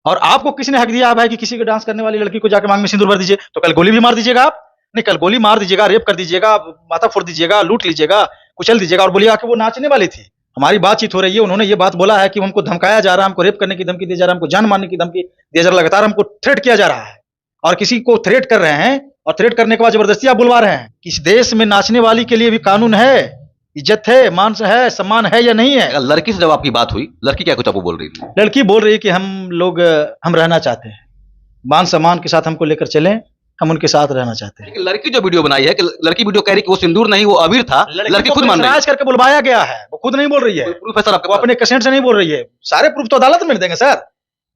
और आपको किसने हक दिया है भाई कि किसी के डांस करने वाली लड़की को जाके मांग में सिंदूर भर दीजिए? तो कल गोली भी मार दीजिएगा आप? नहीं, कल गोली मार दीजिएगा, रेप कर दीजिएगा, माथा फोड़ दीजिएगा, लूट लीजिएगा, कुचल दीजिएगा और बोलिएगा कि वो नाचने वाली थी। हमारी बातचीत हो रही है, उन्होंने ये बात बोला है कि हमको धमकाया जा रहा है, हमको रेप करने की धमकी दी जा रहा है, हमको जान मारने की धमकी दिया जा रहा है, लगातार हमको थ्रेट किया जा रहा है और किसी को थ्रेट कर रहे हैं और थ्रेट करने के बाद जबरदस्ती आप बुलवा रहे हैं। इस देश में नाचने वाली के लिए भी कानून है, इज्जत है, मान है, सम्मान है या नहीं है? अगर लड़की से जब आपकी बात हुई, लड़की क्या कुछ आपको बोल रही थी? लड़की बोल रही है कि हम रहना चाहते हैं, मान सम्मान के साथ हमको लेकर चलें, हम उनके साथ रहना चाहते हैं। लेकिन लड़की जो वीडियो बनाई है कि लड़की वीडियो कह रही कि वो सिंदूर नहीं, वो अबीर था, लड़की खुद मान रही है। करके बुलवाया गया है, वो खुद नहीं बोल रही है। प्रूफ है सर आपके वो अपने कंसेंट से नहीं बोल रही है। सारे प्रूफ तो अदालत में देंगे सर,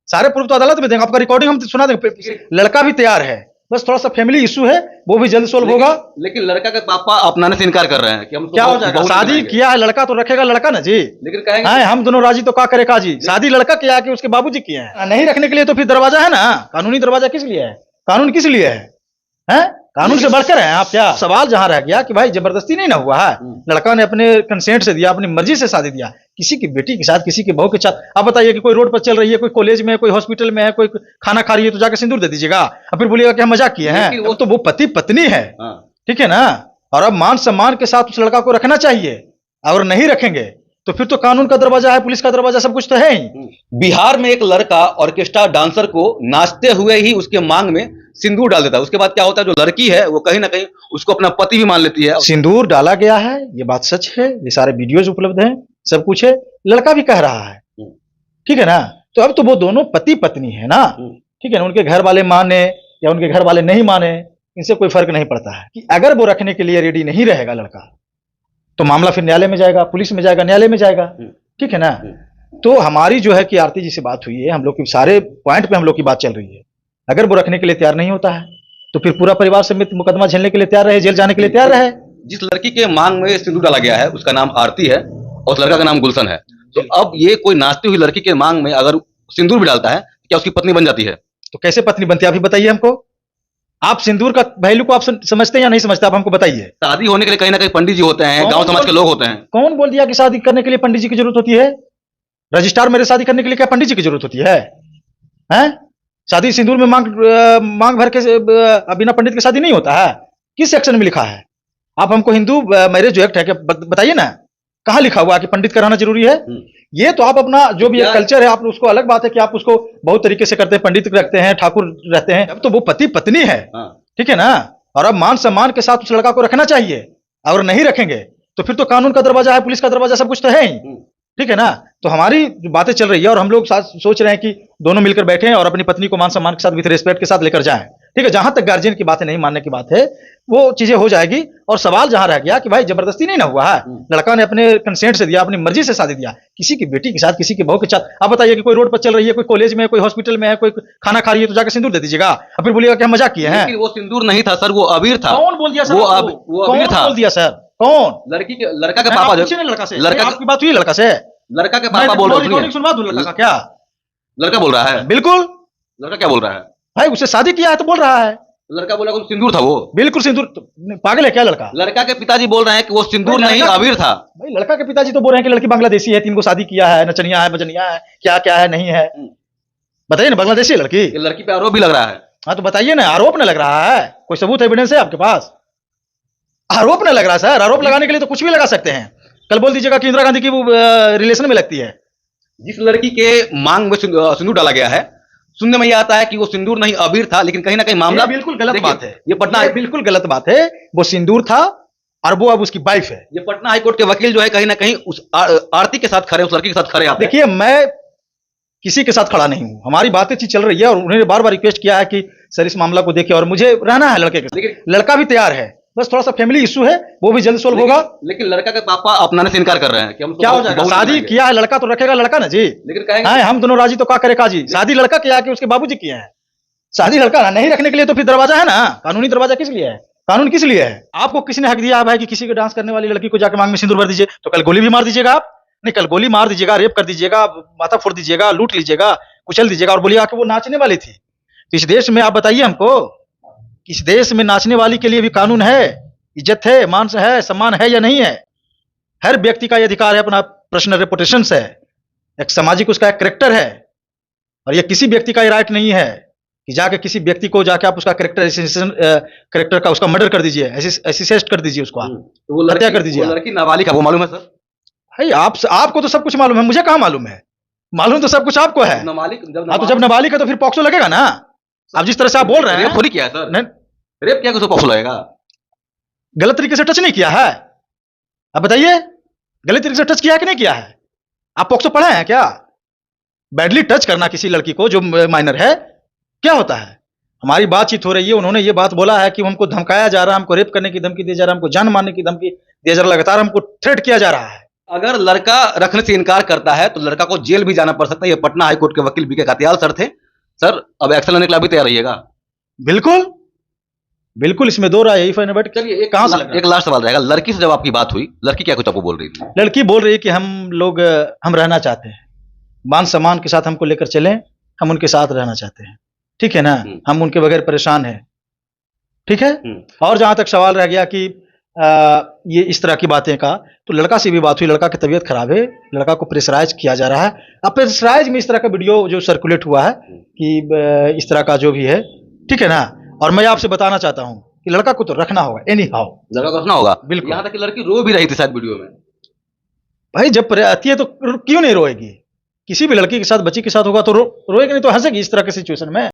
सारे प्रूफ तो अदालत में देंगे। आपका रिकॉर्डिंग हम सुना देंगे। लड़का भी तैयार है, बस थोड़ा सा फैमिली इशू है, वो भी जल्द सोल्व होगा। लेकिन लड़का के पापा अपनाने से इनकार कर रहे हैं कि हम क्या हो जाएगा? शादी किया है लड़का तो रखेगा लड़का ना जी। लेकिन कहेंगे हाँ, हम दोनों राजी तो क्या करे काजी। शादी लड़का किया है कि उसके बाबूजी किए हैं। नहीं रखने के लिए तो फिर दरवाजा है ना, कानूनी दरवाजा किस लिए है? कानून किस लिए है? कानून से बढ़कर है आप क्या? सवाल जहां रह गया कि भाई जबरदस्ती नहीं ना हुआ है, लड़का ने अपने कंसेंट से दिया, अपनी मर्जी से शादी दिया, किसी की बेटी के साथ, किसी के बहू के साथ। आप बताइए कि कोई रोड पर चल रही है, कोई कॉलेज में, कोई हॉस्पिटल में है, कोई खाना खा रही है तो जाकर सिंदूर दे दीजिएगा और फिर बोलिएगा कि हम मजाक किए हैं। अब तो वो पति पत्नी है, ठीक है ना? और अब मान सम्मान के साथ उस लड़का को रखना चाहिए। अगर नहीं रखेंगे तो फिर तो कानून का दरवाजा है, पुलिस का दरवाजा, सब कुछ तो है ही। बिहार में एक लड़का ऑर्केस्ट्रा डांसर को नाचते हुए ही उसके मांग में सिंदूर डाल देता है। उसके बाद क्या होता है, जो लड़की है वो कहीं ना कहीं उसको अपना पति भी मान लेती है। सिंदूर डाला गया है, ये बात सच है, ये सारे वीडियोज उपलब्ध हैं, सब कुछ है, लड़का भी कह रहा है, ठीक है ना? तो अब तो वो दोनों पति पत्नी है ना, ठीक है ना? उनके घर वाले माने या उनके घर वाले नहीं माने, इनसे कोई फर्क नहीं पड़ता है। कि अगर वो रखने के लिए रेडी नहीं रहेगा लड़का, तो मामला फिर न्यायालय में जाएगा, पुलिस में जाएगा, न्यायालय में जाएगा, ठीक है ना? तो हमारी जो है कि आरती जी से बात हुई है, हम लोग की सारे पॉइंट पे हम लोग की बात चल रही है। अगर वो रखने के लिए तैयार नहीं होता है तो फिर पूरा परिवार समेत मुकदमा झेलने के लिए तैयार रहे, जेल जाने के लिए तैयार रहे। जिस लड़की के मांग में सिंदूर डाला गया है उसका नाम आरती है और उस लड़का का नाम गुलशन है। तो अब ये कोई नाचती हुई लड़की के मांग में अगर सिंदूर भी डालता है, क्या उसकी पत्नी बन जाती है? तो कैसे पत्नी बनती है, आप ही बताइए हमको। आप सिंदूर का वैल्यू को आप समझते हैं या नहीं समझते, आप हमको बताइए। शादी होने के लिए कहीं ना कहीं पंडित जी होते हैं, गांव समाज के लोग होते हैं। कौन बोल दिया कि शादी करने के लिए पंडित जी की जरूरत होती है? रजिस्ट्रार मेरे शादी करने के लिए क्या पंडित जी की जरूरत होती है? शादी सिंदूर में मांग भर के बिना पंडित के शादी नहीं होता है? किस सेक्शन में लिखा है? आप हमको हिंदू मैरिज जो एक्ट है क्या बताइए ना, कहाँ लिखा हुआ कि पंडित कराना जरूरी है? ये तो आप अपना जो भी कल्चर है, आप उसको, अलग बात है कि आप उसको बहुत तरीके से करते हैं, पंडित रखते हैं, ठाकुर रहते हैं। अब तो वो पति पत्नी है, ठीक है ना? और अब मान सम्मान के साथ उस लड़का को रखना चाहिए। अगर नहीं रखेंगे तो फिर तो कानून का दरवाजा है, पुलिस का दरवाजा, सब कुछ तो है ही, ठीक है ना? तो हमारी जो बातें चल रही है और हम लोग सोच रहे हैं कि दोनों मिलकर बैठें और अपनी पत्नी को मान सम्मान के साथ, विथ रेस्पेक्ट के साथ लेकर जाएं, ठीक है? जहां तक गार्जियन की बातें नहीं मानने की बात है, वो चीजें हो जाएगी। और सवाल जहां रह गया कि भाई जबरदस्ती नहीं ना हुआ है, लड़का ने अपने कंसेंट से दिया, अपनी मर्जी से शादी दिया, किसी की बेटी के साथ, किसी के बहू के साथ। आप बताइए कि कोई रोड पर चल रही है, कोई कॉलेज में, कोई हॉस्पिटल में है, कोई खाना खा रही है तो जाकर सिंदूर दे दीजिएगा और फिर बोलिएगा कि हम मजाक किए हैं। वो सिंदूर नहीं था सर, वो अबीर था। कौन बोल दिया सर? वो अबीर था। बोल दिया सर? कौन? लड़का के पापा, लड़का से आपकी बात हुई? लड़का से, लड़का के पापा बोल रहे हैं। सुनवा दूं लड़का क्या? लड़का बोल रहा है। बिल्कुल। लड़का क्या बोल रहा है? भाई उससे शादी किया है तो बोल रहा है। लड़का बोला कि सिंदूर था वो। बिल्कुल सिंदूर। पागल है क्या लड़का? लड़का के पिताजी बोल रहे हैं कि वो सिंदूर नहीं, अबीर था। भाई लड़का के पिताजी तो बोल रहे हैं कि लड़की बांग्लादेशी है, 3 को शादी किया है, नचनिया है, बजनिया है, क्या क्या है, नहीं है, बताइए ना। बांग्लादेशी है लड़की? लड़की पे आरोप भी लग रहा है। हाँ तो बताइए ना, आरोप न लग रहा है? कोई सबूत एविडेंस है आपके पास? आरोप न लग रहा है सर। आरोप लगाने के लिए तो कुछ भी लगा सकते हैं। कल बोल दीजिएगा कि इंदिरा गांधी की वो रिलेशन में लगती है। जिस लड़की के मांग में सिंदूर डाला गया है, सुनने में यह आता है कि वो सिंदूर नहीं अबीर था, लेकिन कहीं ना कहीं मामला बिल्कुल गलत बात है। ये पटना बिल्कुल गलत बात है। वो सिंदूर था और वो अब उसकी वाइफ है। ये पटना हाईकोर्ट के वकील जो है कहीं ना कहीं उस आरती के साथ खड़े, उस लड़की के साथ खड़े। देखिए, मैं किसी के साथ खड़ा नहीं हूं, हमारी बातें चल रही है और उन्होंने बार बार रिक्वेस्ट किया है कि सर इस मामला को देखें और मुझे रहना है लड़के के साथ। लड़का भी तैयार है, बस थोड़ा सा फैमिली इशू है, वो भी जल्द सोल्व होगा। लेकिन लड़का के पापा अपनाने से इनकार कर रहे हैं कि हम क्या हो जाएगा? शादी किया है लड़का तो रखेगा लड़का ना जी। लेकिन कहेंगे हम दोनों राजी तो क्या करे काजी। शादी लड़का किया कि उसके बाबूजी किए हैं? शादी लड़का नहीं रखने के लिए तो फिर दरवाजा है ना, कानूनी दरवाजा किस लिए है? कानून किस लिए है? आपको किसने हक दिया है भाई कि किसी के डांस करने वाली लड़की को जाके मांग में सिंदूर भर दीजिए? तो कल गोली भी मार दीजिएगा आप? नहीं, कल गोली मार दीजिएगा, रेप कर दीजिएगा, माथा फोड़ दीजिएगा, लूट लीजिएगा, कुचल दीजिएगा और बोलिएगा कि वो नाचने वाली थी। तो इस देश में आप बताइए हमको, इस देश में नाचने वाली के लिए भी कानून है, इज्जत है, मान है, सम्मान है या नहीं है? हर व्यक्ति का यह अधिकार है, अपना पर्सनल रेपुटेशन है, एक सामाजिक उसका एक कैरेक्टर है और ये किसी व्यक्ति का राइट नहीं है कि जाके किसी व्यक्ति को जाके आप उसका कैरेक्टर का उसका मर्डर कर दीजिए, असिस्ट कर दीजिए उसको, आप तो वो हत्या कर दीजिए वो आप। लड़की नाबालिग है, वो मालूम है सर? भाई आपको तो सब कुछ मालूम है, मुझे कहाँ मालूम है? मालूम तो सब कुछ आपको है। नाबालिग जब हाँ, तो जब नाबालिग है तो फिर पॉक्सो लगेगा ना। आप जिस तरह से आप बोल रहे रेप हैं, थोड़ी किया है सर, नहीं, रेप किया कुछ पॉक्सो लगेगा? गलत तरीके से टच नहीं किया है। आप बताइए, गलत तरीके से टच किया है कि नहीं किया है? आप पॉक्सो पढ़े हैं क्या? बैडली टच करना किसी लड़की को जो माइनर है क्या होता है? हमारी बातचीत हो रही है, उन्होंने ये बात बोला है कि हमको धमकाया जा रहा है, हमको रेप करने की धमकी दी जा रहा है, हमको जान मारने की धमकी दिया जा रहा है, लगातार हमको थ्रेट किया जा रहा है। अगर लड़का रखने से इनकार करता है तो लड़का को जेल भी जाना पड़ सकता है। ये पटना हाईकोर्ट के वकील बीके कातियाल सर थे। सर अब एक्शन लेने के लिए अभी तैयार रहिएगा। बिल्कुल बिल्कुल, इसमें दो राय, इफ बट चलिए कहां से लग एक लास्ट सवाल रहेगा, लड़की से जब आपकी बात हुई, लड़की क्या कुछ आपको बोल रही थी? लड़की बोल रही है कि हम रहना चाहते हैं, मान सम्मान के साथ हमको लेकर चलें, हम उनके साथ रहना चाहते हैं, ठीक है ना, हम उनके बगैर परेशान हैं, ठीक है। और जहां तक सवाल रह गया कि ये इस तरह की बातें का, तो लड़का से भी बात हुई, लड़का की तबीयत खराब है, लड़का को प्रेशराइज किया जा रहा है। अब प्रेशराइज में इस तरह का वीडियो जो सर्कुलेट हुआ है कि इस तरह का जो भी है, ठीक है ना, और मैं आपसे बताना चाहता हूं कि लड़का को तो रखना होगा एनी हाउ, लड़का को रखना होगा। बिल्कुल। यहाँ तक कि लड़की रो भी रही थी शायद वीडियो में। भाई जब आती है तो क्यों नहीं रोएगी? किसी भी लड़की के साथ, बच्ची के साथ होगा तो रोएगी नहीं तो हंसेगी इस तरह की सिचुएशन में।